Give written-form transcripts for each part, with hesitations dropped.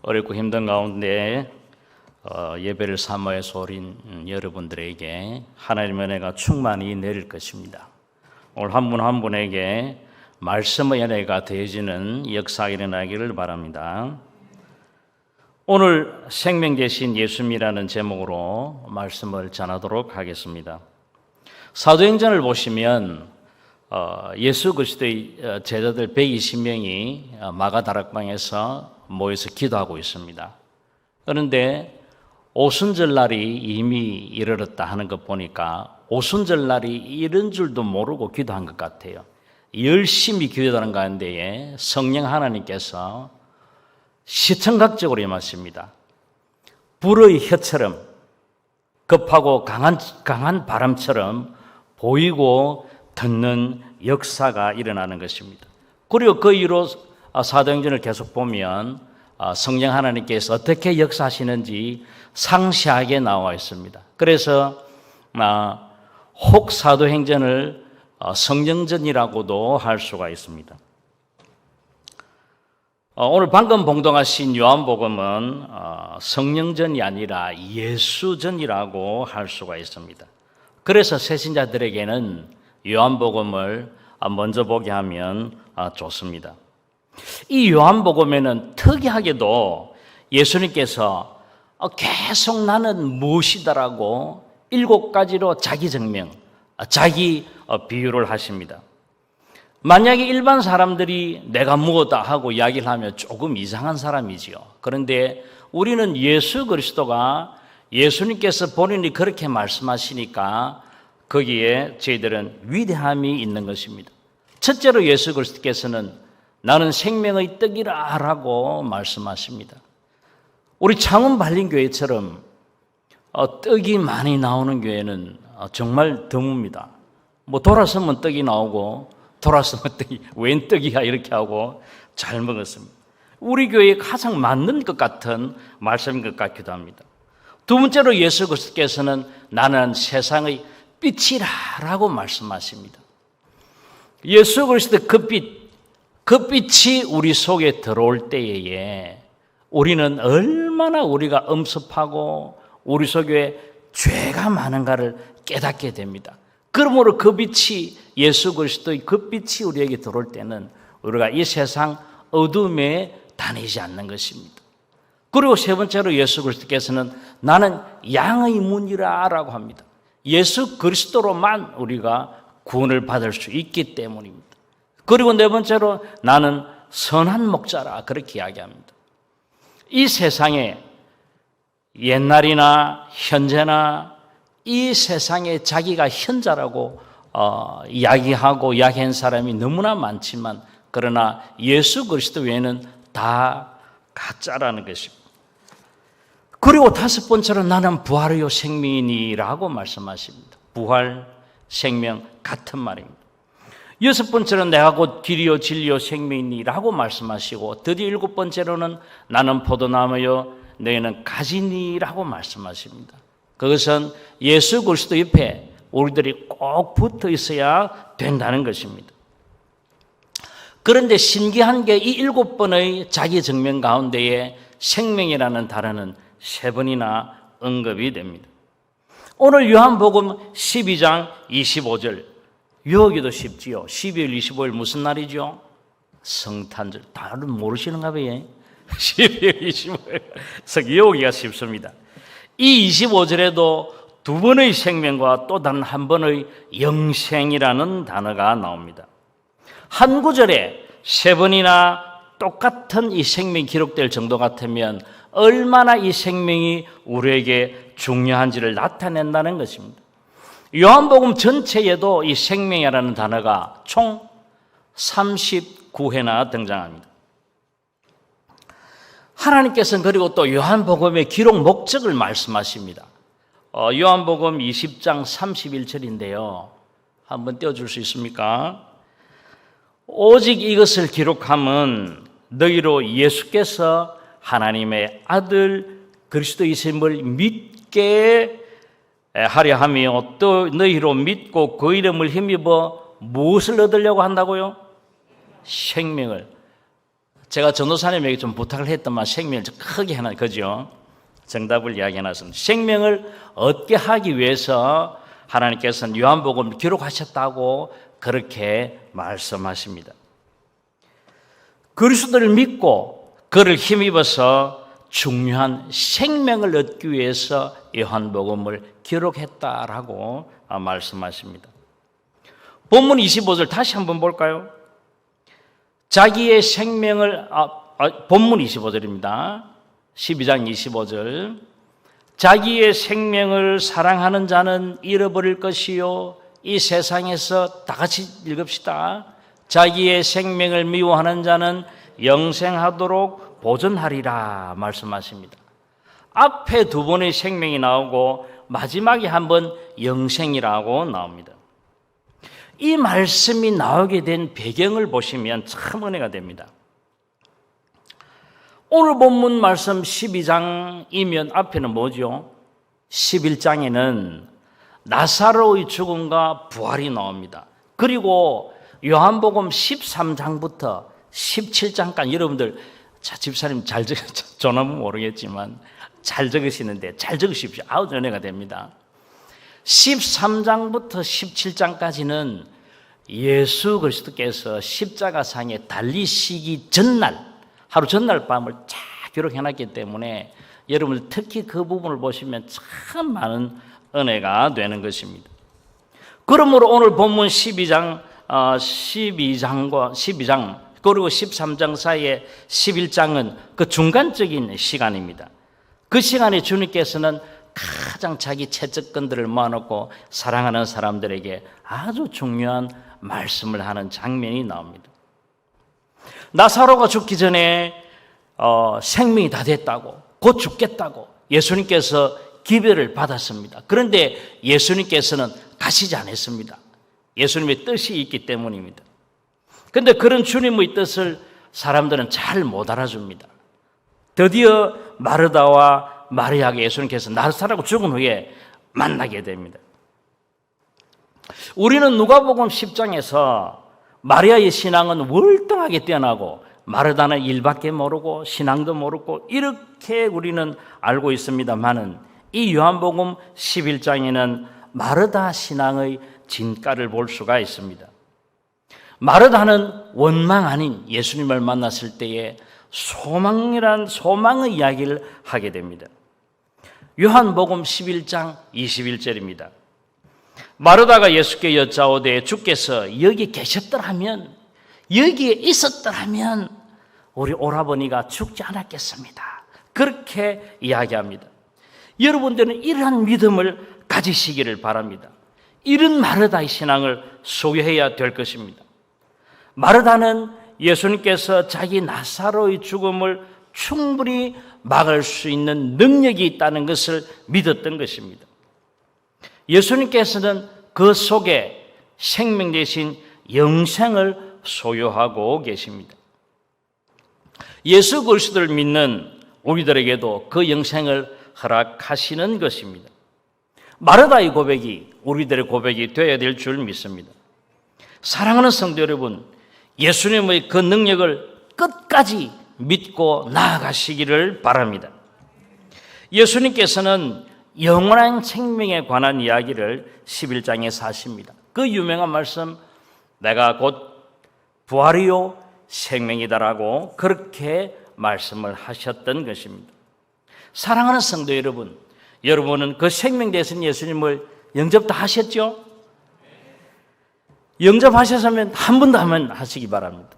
어렵고 힘든 가운데 예배를 사모해서 오신 여러분들에게 하나님의 은혜가 충만히 내릴 것입니다. 오늘 한 분 한 분에게 말씀의 은혜가 더해지는 역사가 일어나기를 바랍니다. 오늘 생명 되신 예수님이라는 제목으로 말씀을 전하도록 하겠습니다. 사도행전을 보시면 예수 그리스도의 제자들 120명이 마가다락방에서 모여서 기도하고 있습니다. 그런데 오순절날이 이미 이르렀다 하는 것 보니까 오순절날이 이런 줄도 모르고 기도한 것 같아요. 열심히 기도하는 가운데에 성령 하나님께서 시청각적으로 임하십니다. 불의 혀처럼 급하고 강한 바람처럼 보이고 듣는 역사가 일어나는 것입니다. 그리고 그 이후로 사도행전을 계속 보면 성령 하나님께서 어떻게 역사하시는지 상세하게 나와 있습니다. 그래서 혹 사도행전을 성령전이라고도 할 수가 있습니다. 오늘 방금 봉독하신 요한복음은 성령전이 아니라 예수전이라고 할 수가 있습니다. 그래서 새신자들에게는 요한복음을 먼저 보게 하면 좋습니다. 이 요한복음에는 특이하게도 예수님께서 계속 나는 무엇이다라고 7가지로 자기 증명, 자기 비유를 하십니다. 만약에 일반 사람들이 내가 무엇다 하고 이야기를 하면 조금 이상한 사람이지요. 그런데 우리는 예수 그리스도가 예수님께서 본인이 그렇게 말씀하시니까 거기에 저희들은 위대함이 있는 것입니다. 첫째로 예수 그리스도께서는 나는 생명의 떡이라 라고 말씀하십니다. 우리 창원 발림교회처럼 떡이 많이 나오는 교회는 정말 드뭅니다. 돌아서면 떡이 나오고 돌아서면 떡이 웬 떡이야 이렇게 하고 잘 먹었습니다. 우리 교회에 가장 맞는 것 같은 말씀인 것 같기도 합니다. 두 번째로 예수 그리스도께서는 나는 세상의 빛이라고 말씀하십니다. 예수 그리스도 그 빛이 우리 속에 들어올 때에 우리는 얼마나 우리가 엄습하고 우리 속에 죄가 많은가를 깨닫게 됩니다. 그러므로 그 빛이 예수 그리스도의 그 빛이 우리에게 들어올 때는 우리가 이 세상 어둠에 다니지 않는 것입니다. 그리고 세 번째로 예수 그리스도께서는 나는 양의 문이라 라고 합니다. 예수 그리스도로만 우리가 구원을 받을 수 있기 때문입니다. 그리고 네 번째로 나는 선한 목자라 그렇게 이야기합니다. 이 세상에 옛날이나 현재나 이 세상에 자기가 현자라고 이야기하고 이야기한 사람이 너무나 많지만 그러나 예수 그리스도 외에는 다 가짜라는 것입니다. 그리고 다섯 번째로 나는 부활이요 생명이니라고 말씀하십니다. 부활, 생명 같은 말입니다. 여섯 번째로는 내가 곧 길이요 진리요 생명이니라고 말씀하시고 드디어 일곱 번째로는 나는 포도나무요 너희는 가지니라고 말씀하십니다. 그것은 예수 그리스도 옆에 우리들이 꼭 붙어 있어야 된다는 것입니다. 그런데 신기한 게 이 7번의 자기 증명 가운데에 생명이라는 단어는 3번이나 언급이 됩니다. 오늘 요한복음 12장 25절 외우기도 쉽지요. 12월 25일 무슨 날이죠? 성탄절. 다들 모르시는가 봐요. 12월 25일 외우기가 쉽습니다. 이 25절에도 2번의 생명과 또 다른 한 번의 영생이라는 단어가 나옵니다. 한 구절에 3번이나 똑같은 이 생명이 기록될 정도 같으면 얼마나 이 생명이 우리에게 중요한지를 나타낸다는 것입니다. 요한복음 전체에도 이 생명이라는 단어가 총 39회나 등장합니다. 하나님께서는 그리고 또 요한복음의 기록 목적을 말씀하십니다. 요한복음 20장 31절인데요. 한번 띄워줄 수 있습니까? 오직 이것을 기록함은 너희로 예수께서 하나님의 아들 그리스도이심을 믿게 하려 하며 또 너희로 믿고 그 이름을 힘입어 무엇을 얻으려고 한다고요? 생명을. 제가 전도사님에게 좀 부탁을 했더만 생명을 좀 크게 해놔, 그죠? 정답을 이야기해놨습니다. 생명을 얻게 하기 위해서 하나님께서는 요한복음을 기록하셨다고 그렇게 말씀하십니다. 그리스도를 믿고 그를 힘입어서 중요한 생명을 얻기 위해서 요한복음을 기록했다라고 말씀하십니다. 본문 25절 다시 한번 볼까요? 자기의 생명을 본문 25절입니다. 12장 25절. 자기의 생명을 사랑하는 자는 잃어버릴 것이요, 이 세상에서 다 같이 읽읍시다. 자기의 생명을 미워하는 자는 영생하도록 보존하리라 말씀하십니다. 앞에 두 번의 생명이 나오고 마지막에 한 번 영생이라고 나옵니다. 이 말씀이 나오게 된 배경을 보시면 참 은혜가 됩니다. 오늘 본문 말씀 12장이면 앞에는 뭐죠? 11장에는 나사로의 죽음과 부활이 나옵니다. 그리고 요한복음 13장부터 17장까지 여러분들 집사님 잘 전하면 모르겠지만 잘 적으시는데 잘 적으십시오. 아우 은혜가 됩니다. 13장부터 17장까지는 예수 그리스도께서 십자가상에 달리시기 전날, 하루 전날 밤을 쫙 기록해놨기 때문에 여러분 특히 그 부분을 보시면 참 많은 은혜가 되는 것입니다. 그러므로 오늘 본문 12장 그리고 13장 사이에 11장은 그 중간적인 시간입니다. 그 시간에 주님께서는 가장 자기 채찍건들을 모아놓고 사랑하는 사람들에게 아주 중요한 말씀을 하는 장면이 나옵니다. 나사로가 죽기 전에 생명이 다 됐다고, 곧 죽겠다고 예수님께서 기별을 받았습니다. 그런데 예수님께서는 가시지 않았습니다. 예수님의 뜻이 있기 때문입니다. 그런데 그런 주님의 뜻을 사람들은 잘 못 알아줍니다. 드디어 마르다와 마리아에게 예수님께서 나사로가 죽은 후에 만나게 됩니다. 우리는 누가복음 10장에서 마리아의 신앙은 월등하게 뛰어나고 마르다는 일밖에 모르고 신앙도 모르고 이렇게 우리는 알고 있습니다만은 이 요한복음 11장에는 마르다 신앙의 진가를 볼 수가 있습니다. 마르다는 원망 아닌 예수님을 만났을 때에 소망이란 소망의 이야기를 하게 됩니다. 요한복음 11장 21절입니다. 마르다가 예수께 여짜오되 주께서 여기 계셨더라면, 여기에 있었더라면 우리 오라버니가 죽지 않았겠습니다. 그렇게 이야기합니다. 여러분들은 이러한 믿음을 가지시기를 바랍니다. 이런 마르다의 신앙을 소유해야 될 것입니다. 마르다는 예수님께서 자기 나사로의 죽음을 충분히 막을 수 있는 능력이 있다는 것을 믿었던 것입니다. 예수님께서는 그 속에 생명 대신 영생을 소유하고 계십니다. 예수 그리스도를 믿는 우리들에게도 그 영생을 허락하시는 것입니다. 마르다의 고백이 우리들의 고백이 되어야 될 줄 믿습니다. 사랑하는 성도 여러분, 예수님의 그 능력을 끝까지 믿고 나아가시기를 바랍니다. 예수님께서는 영원한 생명에 관한 이야기를 11장에서 하십니다. 그 유명한 말씀, 내가 곧 부활이요 생명이다라고 그렇게 말씀을 하셨던 것입니다. 사랑하는 성도 여러분, 여러분은 그 생명 되신 예수님을 영접 다 하셨죠? 영접하셨으면 한 번 더 하면 하시기 바랍니다.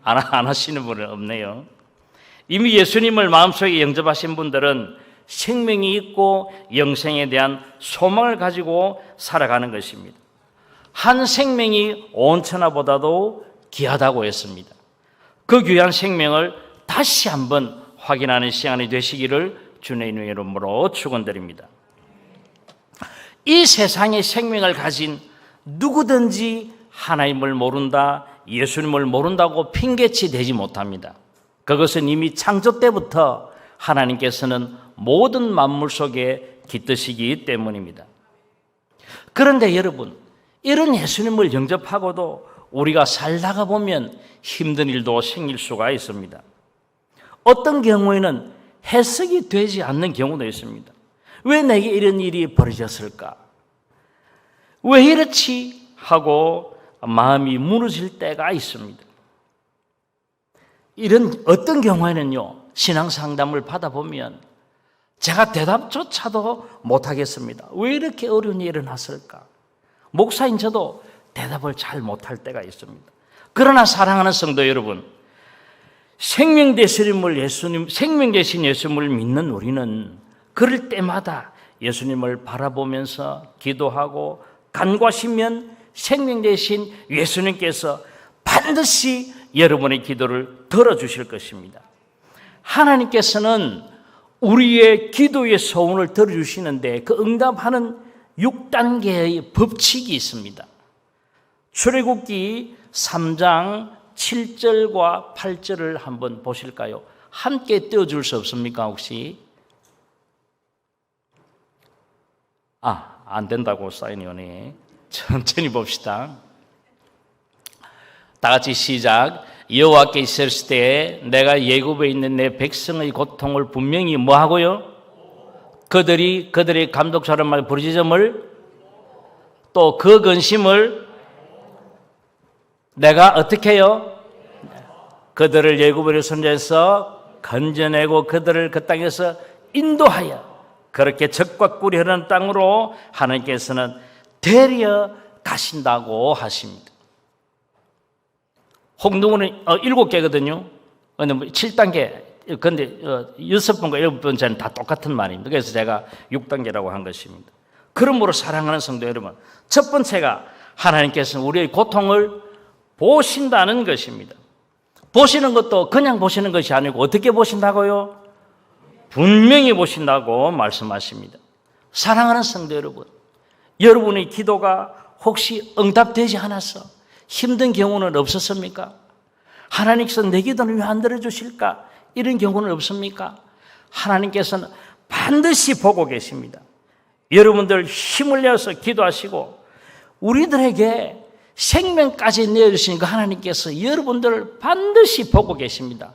안 하시는 분은 없네요. 이미 예수님을 마음속에 영접하신 분들은 생명이 있고 영생에 대한 소망을 가지고 살아가는 것입니다. 한 생명이 온 천하보다도 귀하다고 했습니다. 그 귀한 생명을 다시 한번 확인하는 시간이 되시기를 주님의 이름으로 축원드립니다. 이 세상의 생명을 가진 누구든지 하나님을 모른다, 예수님을 모른다고 핑계치 되지 못합니다. 그것은 이미 창조 때부터 하나님께서는 모든 만물 속에 깃드시기 때문입니다. 그런데 여러분, 이런 예수님을 영접하고도 우리가 살다가 보면 힘든 일도 생길 수가 있습니다. 어떤 경우에는 해석이 되지 않는 경우도 있습니다. 왜 내게 이런 일이 벌어졌을까? 왜 이렇지? 하고 마음이 무너질 때가 있습니다. 이런 어떤 경우에는요, 신앙 상담을 받아보면 제가 대답조차도 못하겠습니다. 왜 이렇게 어려운 일이 일어났을까? 목사인 저도 대답을 잘 못할 때가 있습니다. 그러나 사랑하는 성도 여러분, 생명 되신 예수님을 믿는 우리는 그럴 때마다 예수님을 바라보면서 기도하고 간구하시면 생명 되신 예수님께서 반드시 여러분의 기도를 들어주실 것입니다. 하나님께서는 우리의 기도의 소원을 들어주시는데 그 응답하는 6단계의 법칙이 있습니다. 출애굽기 3장 7절과 8절을 한번 보실까요? 함께 띄워줄 수 없습니까 혹시? 안 된다고 사인위원이. 천천히 봅시다. 다 같이 시작. 여호와께 있었을 때 내가 애굽에 있는 내 백성의 고통을 분명히 뭐하고요? 그들의 감독처럼 말 부르짖음을 또 그 근심을 내가 어떻게 해요? 그들을 애굽으로 선지해서 건져내고 그들을 그 땅에서 인도하여 그렇게 적과 꿀이 흐르는 땅으로 하나님께서는 데려가신다고 하십니다. 홍두문은 7개거든요. 근데 7단계, 근데 6번과 7번째는 다 똑같은 말입니다. 그래서 제가 6단계라고 한 것입니다. 그러므로 사랑하는 성도 여러분, 첫 번째가 하나님께서는 우리의 고통을 보신다는 것입니다. 보시는 것도 그냥 보시는 것이 아니고 어떻게 보신다고요? 분명히 보신다고 말씀하십니다. 사랑하는 성도 여러분, 여러분의 기도가 혹시 응답되지 않아서 힘든 경우는 없었습니까? 하나님께서 내 기도는 왜 안 들어주실까? 이런 경우는 없습니까? 하나님께서는 반드시 보고 계십니다. 여러분들 힘을 내어서 기도하시고 우리들에게 생명까지 내어주시니까 하나님께서 여러분들을 반드시 보고 계십니다.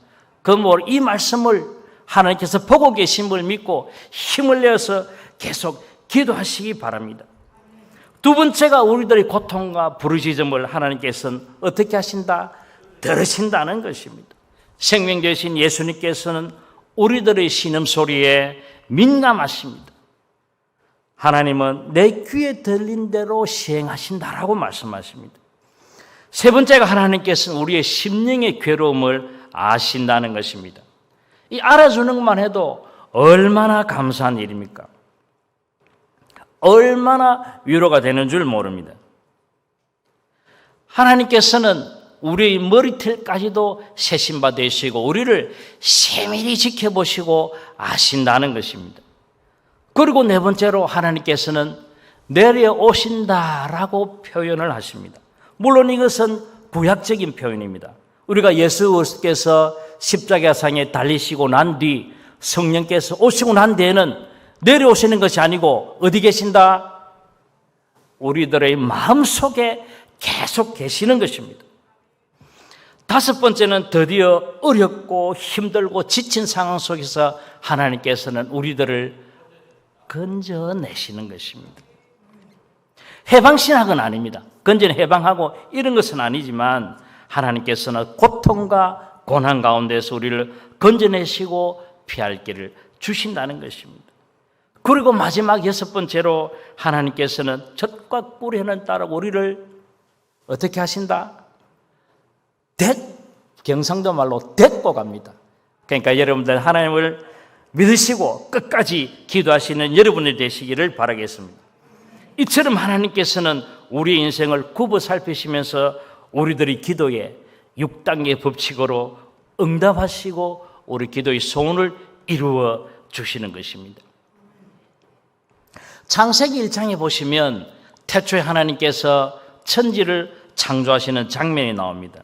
이 말씀을 하나님께서 보고 계심을 믿고 힘을 내어서 계속 기도하시기 바랍니다. 두 번째가 우리들의 고통과 부르짖음을 하나님께서는 어떻게 하신다? 들으신다는 것입니다. 생명 되신 예수님께서는 우리들의 신음소리에 민감하십니다. 하나님은 내 귀에 들린 대로 시행하신다라고 말씀하십니다. 세 번째가 하나님께서는 우리의 심령의 괴로움을 아신다는 것입니다. 이 알아주는 것만 해도 얼마나 감사한 일입니까? 얼마나 위로가 되는 줄 모릅니다. 하나님께서는 우리의 머리털까지도 세신 바 되시고 우리를 세밀히 지켜보시고 아신다는 것입니다. 그리고 네 번째로 하나님께서는 내려오신다라고 표현을 하십니다. 물론 이것은 구약적인 표현입니다. 우리가 예수께서 십자가상에 달리시고 난 뒤 성령께서 오시고 난 뒤에는 내려오시는 것이 아니고 어디 계신다? 우리들의 마음속에 계속 계시는 것입니다. 다섯 번째는 드디어 어렵고 힘들고 지친 상황 속에서 하나님께서는 우리들을 건져내시는 것입니다. 해방신학은 아닙니다. 건져내 해방하고 이런 것은 아니지만 하나님께서는 고통과 고난 가운데서 우리를 건져내시고 피할 길을 주신다는 것입니다. 그리고 마지막 여섯 번째로 하나님께서는 젖과 꿀에는 따라 우리를 어떻게 하신다? 경상도 말로 데리고 갑니다. 그러니까 여러분들 하나님을 믿으시고 끝까지 기도하시는 여러분이 되시기를 바라겠습니다. 이처럼 하나님께서는 우리의 인생을 굽어 살피시면서 우리들의 기도에 6단계 법칙으로 응답하시고 우리 기도의 소원을 이루어 주시는 것입니다. 창세기 1장에 보시면 태초에 하나님께서 천지를 창조하시는 장면이 나옵니다.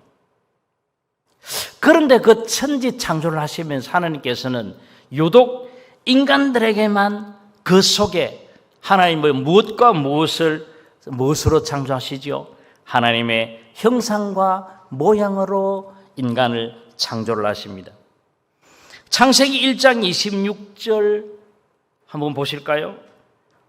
그런데 그 천지 창조를 하시면서 하나님께서는 유독 인간들에게만 그 속에 하나님의 무엇과 무엇으로 창조하시죠? 하나님의 형상과 모양으로 인간을 창조를 하십니다. 창세기 1장 26절 한번 보실까요?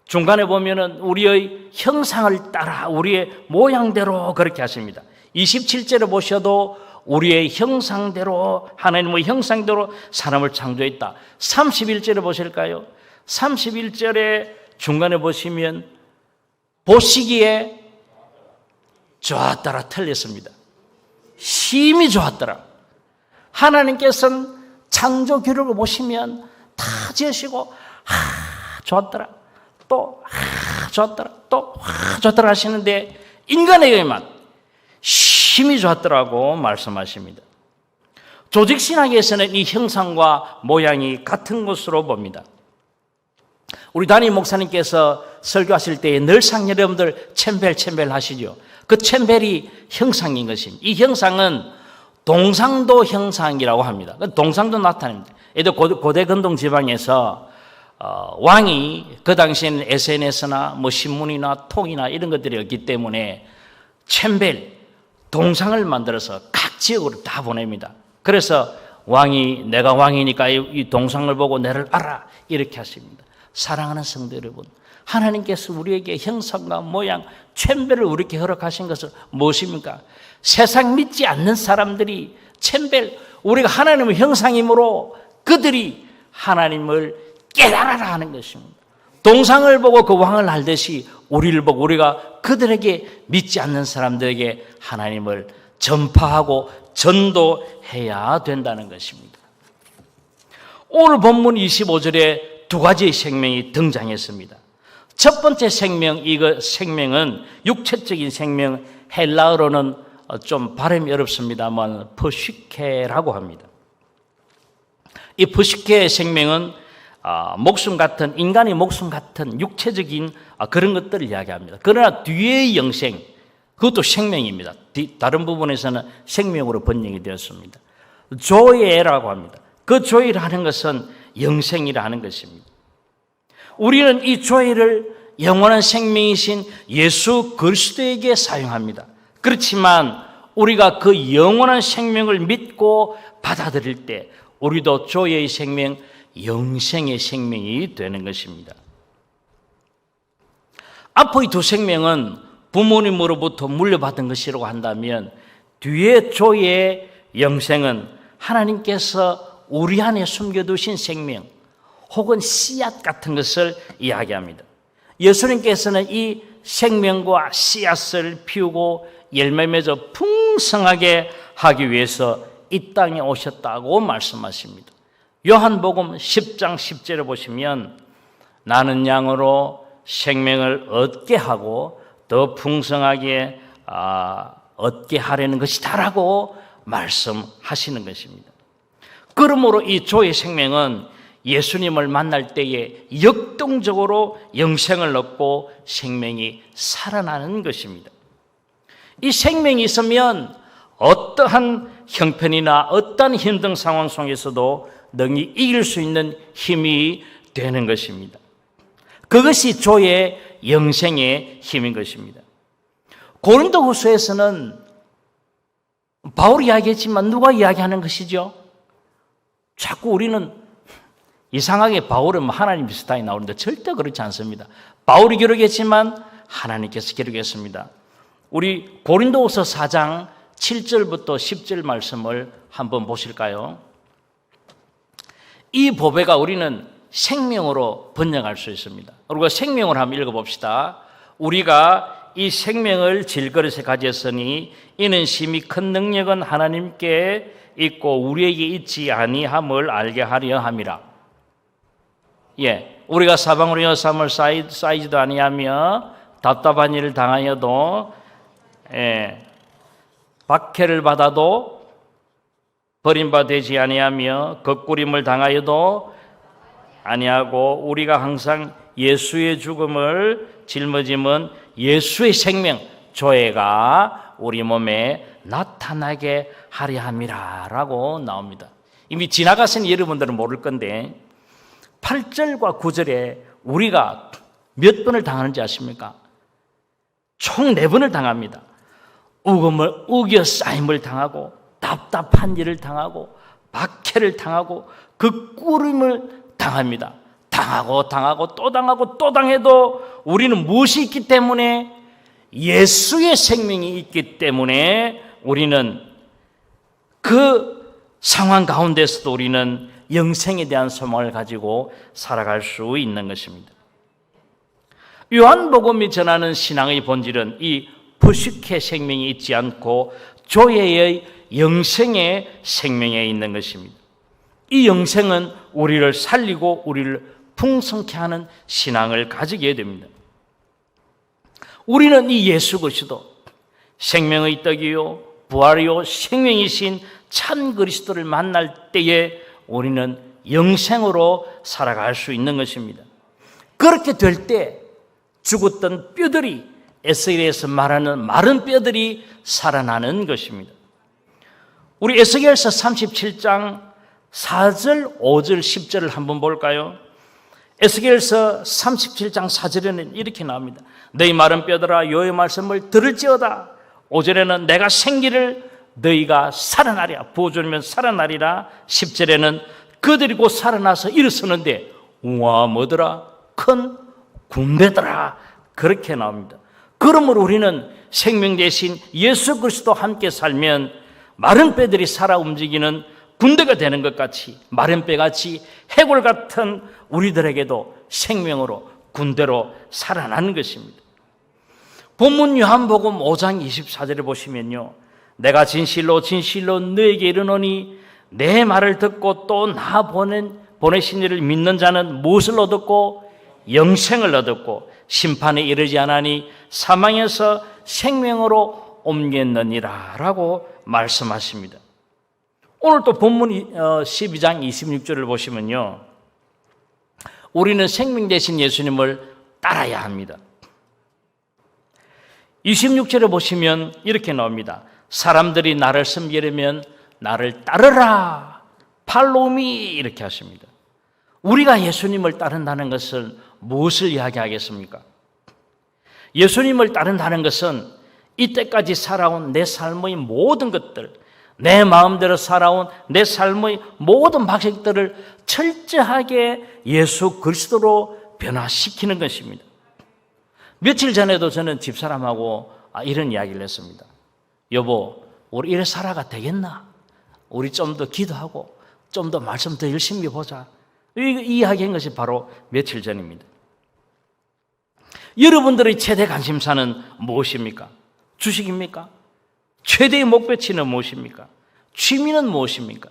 중간에 보면은 우리의 형상을 따라 우리의 모양대로 그렇게 하십니다. 27절에 보셔도 우리의 형상대로, 하나님의 형상대로 사람을 창조했다. 31절에 보실까요? 31절에 중간에 보시면 보시기에 좋았더라 틀렸습니다. 심히 좋았더라. 하나님께서는 창조 기록을 보시면 다 지으시고 좋았더라, 또 좋았더라, 또 좋았더라 하시는데 인간에게만 심히 좋았더라고 말씀하십니다. 조직신학에서는 이 형상과 모양이 같은 것으로 봅니다. 우리 담임 목사님께서 설교하실 때 늘상 여러분들 챔벨 하시죠. 그 챔벨이 형상인 것입니다. 이 형상은 동상도 형상이라고 합니다. 동상도 나타납니다. 예를 들어 고대 근동 지방에서 왕이 그 당시에는 SNS나 뭐 신문이나 통이나 이런 것들이 없기 때문에 챔벨, 동상을 만들어서 각 지역으로 다 보냅니다. 그래서 왕이 내가 왕이니까 이 동상을 보고 나를 알아 이렇게 하십니다. 사랑하는 성도 여러분, 하나님께서 우리에게 형상과 모양, 챔벨을 우리에게 허락하신 것은 무엇입니까? 세상 믿지 않는 사람들이 챔벨, 우리가 하나님의 형상이므로 그들이 하나님을 깨달아라 하는 것입니다. 동상을 보고 그 왕을 알듯이 우리를 보고 우리가 그들에게 믿지 않는 사람들에게 하나님을 전파하고 전도해야 된다는 것입니다. 오늘 본문 25절에 두 가지의 생명이 등장했습니다. 첫 번째 생명, 이거 생명은 육체적인 생명, 헬라어로는 좀 발음이 어렵습니다만 프시케라고 합니다. 이 프시케의 생명은 목숨 같은, 인간의 목숨 같은 육체적인 그런 것들을 이야기합니다. 그러나 뒤의 영생, 그것도 생명입니다. 다른 부분에서는 생명으로 번역이 되었습니다. 조예라고 합니다. 그 조예를 하는 것은 영생이라 하는 것입니다. 우리는 이 조예를 영원한 생명이신 예수 그리스도에게 사용합니다. 그렇지만 우리가 그 영원한 생명을 믿고 받아들일 때 우리도 조예의 생명, 영생의 생명이 되는 것입니다. 앞의 두 생명은 부모님으로부터 물려받은 것이라고 한다면 뒤에 조예의 영생은 하나님께서 우리 안에 숨겨두신 생명 혹은 씨앗 같은 것을 이야기합니다. 예수님께서는 이 생명과 씨앗을 피우고 열매 맺어 풍성하게 하기 위해서 이 땅에 오셨다고 말씀하십니다. 요한복음 10장 10절에 보시면 나는 양으로 생명을 얻게 하고 더 풍성하게 얻게 하려는 것이다라고 말씀하시는 것입니다. 그러므로 이 조의 생명은 예수님을 만날 때에 역동적으로 영생을 얻고 생명이 살아나는 것입니다. 이 생명이 있으면 어떠한 형편이나 어떠한 힘든 상황 속에서도 능히 이길 수 있는 힘이 되는 것입니다. 그것이 조의 영생의 힘인 것입니다. 고린도후서에서는 바울이 이야기했지만 누가 이야기하는 것이죠? 자꾸 우리는 이상하게 바울은 하나님 비슷하게 나오는데 절대 그렇지 않습니다. 바울이 기록했지만 하나님께서 기록했습니다. 우리 고린도후서 4장 7절부터 10절 말씀을 한번 보실까요? 이 보배가 우리는 생명으로 번역할 수 있습니다. 우리가 생명을 한번 읽어봅시다. 우리가 이 생명을 질그릇에 가졌으니 이는 심히 큰 능력은 하나님께 있고 우리에게 있지 아니함을 알게 하려 함이라. 우리가 사방으로 여삼을 쌓이지도 아니하며 답답한 일을 당하여도 박해를 받아도 버림받지 아니하며 거꾸림을 당하여도 아니하고 우리가 항상 예수의 죽음을 짊어지면 예수의 생명 조예가 우리 몸에 나타나게 하려 함이라 라고 나옵니다. 이미 지나가신 여러분들은 모를 건데 8절과 9절에 우리가 몇 번을 당하는지 아십니까? 총 4번을 당합니다. 우겨싸임을 당하고 답답한 일을 당하고 박해를 당하고 그 꾸림을 당합니다. 당하고 또 당하고 또 당해도 우리는 무엇이 있기 때문에? 예수의 생명이 있기 때문에 우리는 그 상황 가운데서도 우리는 영생에 대한 소망을 가지고 살아갈 수 있는 것입니다. 요한복음이 전하는 신앙의 본질은 이 부식의 생명이 있지 않고 조예의 영생의 생명에 있는 것입니다. 이 영생은 우리를 살리고 우리를 풍성케 하는 신앙을 가지게 됩니다. 우리는 이 예수 그리스도 생명의 떡이요 부활이요 생명이신 참 그리스도를 만날 때에 우리는 영생으로 살아갈 수 있는 것입니다. 그렇게 될 때 죽었던 뼈들이, 에스겔에서 말하는 마른 뼈들이 살아나는 것입니다. 우리 에스겔서 37장 4절, 5절, 10절을 한번 볼까요? 에스겔서 37장 4절에는 이렇게 나옵니다. 너희 마른 뼈들아 여호와의 말씀을 들을지어다. 5절에는 내가 생기를 너희가 살아나리라. 부어주면 살아나리라. 10절에는 그들이 곧 살아나서 일어서는데 우와 뭐더라? 큰 군대더라. 그렇게 나옵니다. 그러므로 우리는 생명 대신 예수 그리스도와 함께 살면 마른 뼈들이 살아 움직이는 군대가 되는 것 같이, 마른 뼈같이 해골 같은 우리들에게도 생명으로 군대로 살아나는 것입니다. 본문 요한복음 5장 24절에 보시면요, 내가 진실로 진실로 너에게 이르노니 내 말을 듣고 또 나 보내신 이를 믿는 자는 무엇을 얻었고 영생을 얻었고 심판에 이르지 않으니 사망에서 생명으로 옮겼느니라 라고 말씀하십니다. 오늘 또 본문 12장 26절을 보시면요, 우리는 생명 되신 예수님을 따라야 합니다. 26절에 보시면 이렇게 나옵니다. 사람들이 나를 섬기려면 나를 따르라. 팔로미 이렇게 하십니다. 우리가 예수님을 따른다는 것은 무엇을 이야기하겠습니까? 예수님을 따른다는 것은 이때까지 살아온 내 삶의 모든 것들, 내 마음대로 살아온 내 삶의 모든 방식들을 철저하게 예수 그리스도로 변화시키는 것입니다. 며칠 전에도 저는 집사람하고 이런 이야기를 했습니다. 여보, 우리 이래 살아가 되겠나? 우리 좀 더 기도하고 좀 더 말씀 더 열심히 보자. 이 이야기한 것이 바로 며칠 전입니다. 여러분들의 최대 관심사는 무엇입니까? 주식입니까? 최대의 목표치는 무엇입니까? 취미는 무엇입니까?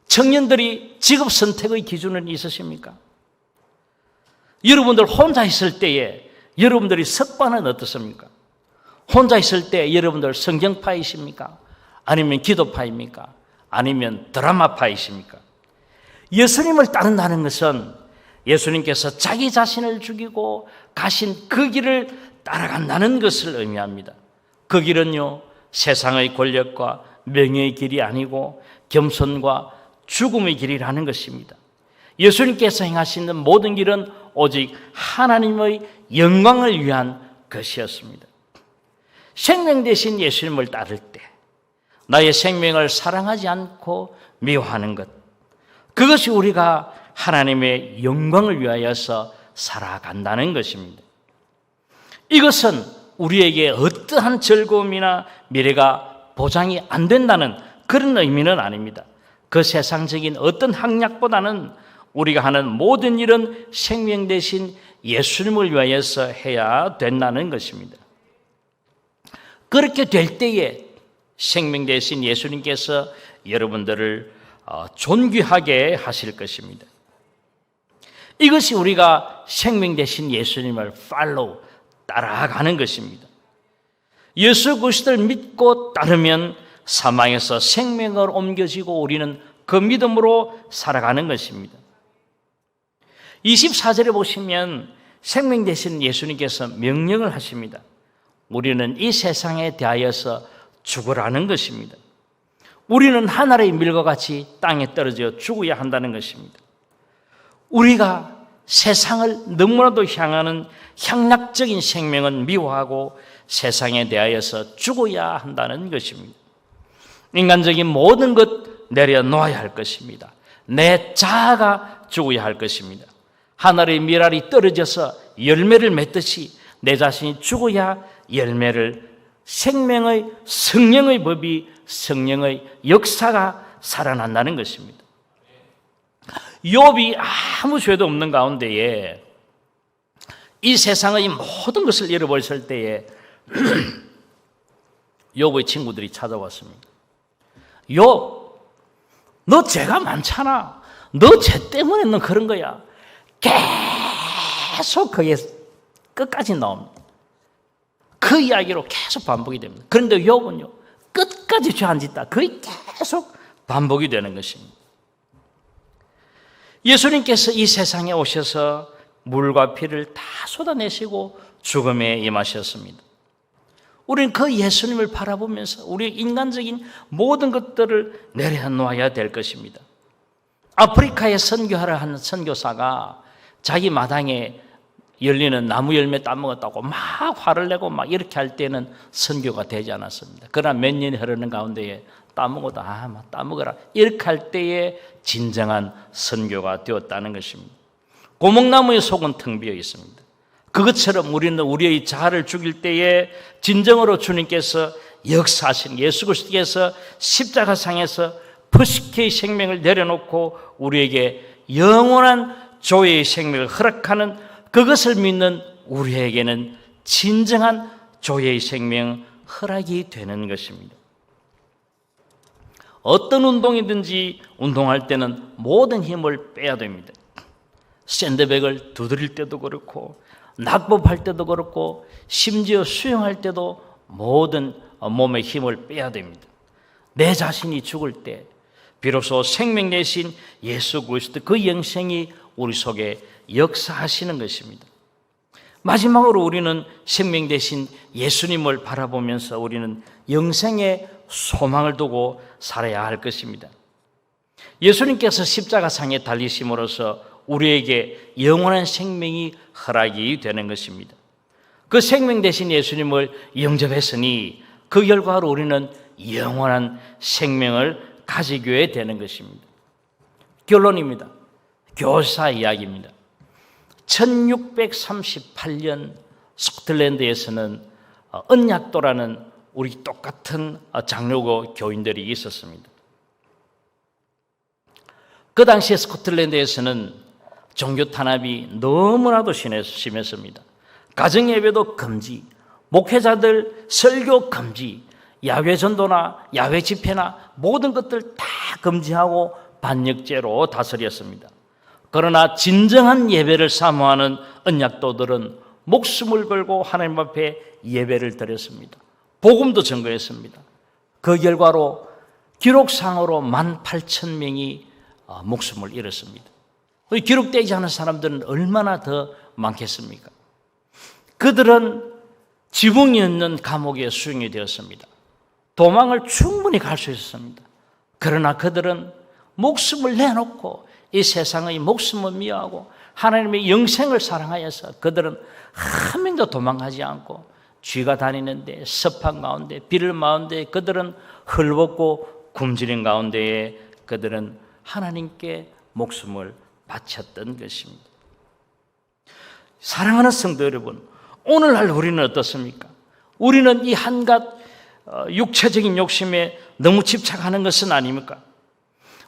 청년들이 직업 선택의 기준은 있으십니까? 여러분들 혼자 있을 때에 여러분들의 습관은 어떻습니까? 혼자 있을 때 여러분들 성경파이십니까? 아니면 기도파입니까? 아니면 드라마파이십니까? 예수님을 따른다는 것은 예수님께서 자기 자신을 죽이고 가신 그 길을 따라간다는 것을 의미합니다. 그 길은요, 세상의 권력과 명예의 길이 아니고 겸손과 죽음의 길이라는 것입니다. 예수님께서 행하시는 모든 길은 오직 하나님의 영광을 위한 것이었습니다. 생명 되신 예수님을 따를 때 나의 생명을 사랑하지 않고 미워하는 것, 그것이 우리가 하나님의 영광을 위하여서 살아간다는 것입니다. 이것은 우리에게 어떠한 즐거움이나 미래가 보장이 안 된다는 그런 의미는 아닙니다. 그 세상적인 어떤 학력보다는 우리가 하는 모든 일은 생명 대신 예수님을 위하여서 해야 된다는 것입니다. 그렇게 될 때에 생명 대신 예수님께서 여러분들을 존귀하게 하실 것입니다. 이것이 우리가 생명 대신 예수님을 팔로우, 따라가는 것입니다. 예수 그리스도를 믿고 따르면 사망에서 생명으로 옮겨지고 우리는 그 믿음으로 살아가는 것입니다. 24절에 보시면 생명 되신 예수님께서 명령을 하십니다. 우리는 이 세상에 대하여서 죽으라는 것입니다. 우리는 하늘의 밀과 같이 땅에 떨어져 죽어야 한다는 것입니다. 우리가 세상을 너무나도 향하는 향락적인 생명은 미워하고 세상에 대하여서 죽어야 한다는 것입니다. 인간적인 모든 것 내려놓아야 할 것입니다. 내 자아가 죽어야 할 것입니다. 하늘의 밀알이 떨어져서 열매를 맺듯이 내 자신이 죽어야 열매를, 생명의, 성령의 법이, 성령의 역사가 살아난다는 것입니다. 욥이 아무 죄도 없는 가운데에 이 세상의 모든 것을 잃어버렸을 때에 욥의 친구들이 찾아왔습니다. 욥, 너 죄가 많잖아. 너 죄 때문에 너 그런 거야. 계속 그게 끝까지 나옵니다. 그 이야기로 계속 반복이 됩니다. 그런데 욥은요, 끝까지 죄 안 짓다. 그게 계속 반복이 되는 것입니다. 예수님께서 이 세상에 오셔서 물과 피를 다 쏟아내시고 죽음에 임하셨습니다. 우리는 그 예수님을 바라보면서 우리의 인간적인 모든 것들을 내려놓아야 될 것입니다. 아프리카에 선교하러 한 선교사가 자기 마당에 열리는 나무 열매 따먹었다고 막 화를 내고 막 이렇게 할 때는 선교가 되지 않았습니다. 그러나 몇 년이 흐르는 가운데에 따먹어도 막 따먹어라 이렇게 할 때에 진정한 선교가 되었다는 것입니다. 고목나무의 속은 텅 비어 있습니다. 그것처럼 우리는 우리의 자아를 죽일 때에 진정으로 주님께서 역사하신 예수 그리스도께서 십자가상에서 퍼시케의 생명을 내려놓고 우리에게 영원한 조의 생명을 허락하는 그것을 믿는 우리에게는 진정한 조의 생명 허락이 되는 것입니다. 어떤 운동이든지 운동할 때는 모든 힘을 빼야 됩니다. 샌드백을 두드릴 때도 그렇고 낙법할 때도 그렇고 심지어 수영할 때도 모든 몸의 힘을 빼야 됩니다. 내 자신이 죽을 때 비로소 생명 내신 예수 그리스도 그 영생이 우리 속에 역사하시는 것입니다. 마지막으로 우리는 생명 대신 예수님을 바라보면서 우리는 영생의 소망을 두고 살아야 할 것입니다. 예수님께서 십자가상에 달리심으로써 우리에게 영원한 생명이 허락이 되는 것입니다. 그 생명 대신 예수님을 영접했으니 그 결과로 우리는 영원한 생명을 가지게 되는 것입니다. 결론입니다. 교사 이야기입니다. 1638년 스코틀랜드에서는 언약도라는 우리 똑같은 장로교 교인들이 있었습니다. 그 당시에 스코틀랜드에서는 종교 탄압이 너무나도 심했습니다. 가정예배도 금지, 목회자들 설교 금지, 야외 전도나 야외 집회나 모든 것들 다 금지하고 반역죄로 다스렸습니다. 그러나 진정한 예배를 사모하는 언약도들은 목숨을 걸고 하나님 앞에 예배를 드렸습니다. 복음도 전거했습니다. 그 결과로 기록상으로 18,000명이 목숨을 잃었습니다. 기록되지 않은 사람들은 얼마나 더 많겠습니까? 그들은 지붕이 있는 감옥에 수용이 되었습니다. 도망을 충분히 갈 수 있었습니다. 그러나 그들은 목숨을 내놓고 이 세상의 목숨을 미워하고 하나님의 영생을 사랑하여서 그들은 한 명도 도망가지 않고 쥐가 다니는데 섭한 가운데 비를 마운데 그들은 헐벗고 굶주린 가운데에 그들은 하나님께 목숨을 바쳤던 것입니다. 사랑하는 성도 여러분, 오늘날 우리는 어떻습니까? 우리는 이 한갓 육체적인 욕심에 너무 집착하는 것은 아닙니까?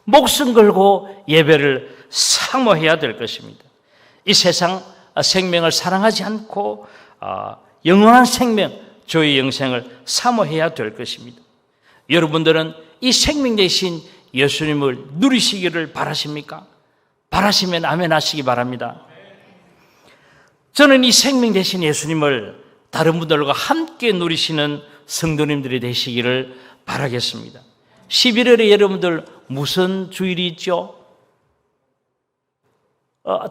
목숨 걸고 예배를 사모해야 될 것입니다. 이 세상 생명을 사랑하지 않고 영원한 생명, 주의 영생을 사모해야 될 것입니다. 여러분들은 이 생명 대신 예수님을 누리시기를 바라십니까? 바라시면 아멘 하시기 바랍니다. 저는 이 생명 대신 예수님을 다른 분들과 함께 누리시는 성도님들이 되시기를 바라겠습니다. 11월에 여러분들 무슨 주일이 있죠?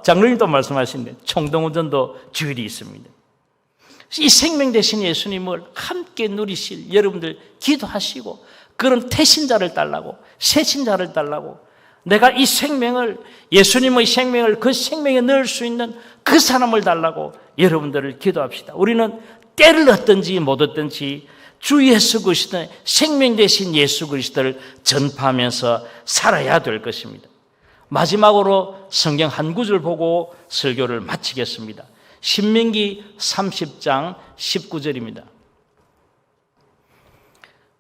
장로님도 말씀하시는데 총동원전도 주일이 있습니다. 이 생명 대신 예수님을 함께 누리실 여러분들 기도하시고 그런 태신자를 달라고 새신자를 달라고 내가 이 생명을 예수님의 생명을 그 생명에 넣을 수 있는 그 사람을 달라고 여러분들을 기도합시다. 우리는 때를 얻든지 못 얻든지 주 예수 그리스도의 생명 되신 예수 그리스도를 전파하면서 살아야 될 것입니다. 마지막으로 성경 한 구절 보고 설교를 마치겠습니다. 신명기 30장 19절입니다.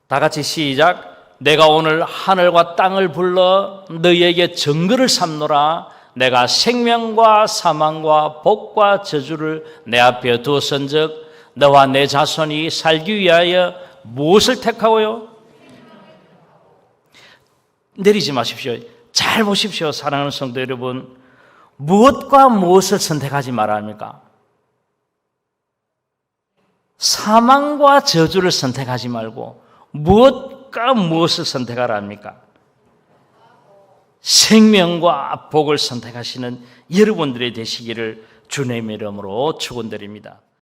다 같이 시작. 내가 오늘 하늘과 땅을 불러 너희에게 증거를 삼노라. 내가 생명과 사망과 복과 저주를 내 앞에 두었은즉 너와 내 자손이 살기 위하여 무엇을 택하고요? 내리지 마십시오. 잘 보십시오. 사랑하는 성도 여러분, 무엇과 무엇을 선택하지 말아야 합니까? 사망과 저주를 선택하지 말고 무엇과 무엇을 선택하라 합니까? 생명과 복을 선택하시는 여러분들이 되시기를 주님의 이름으로 축원드립니다.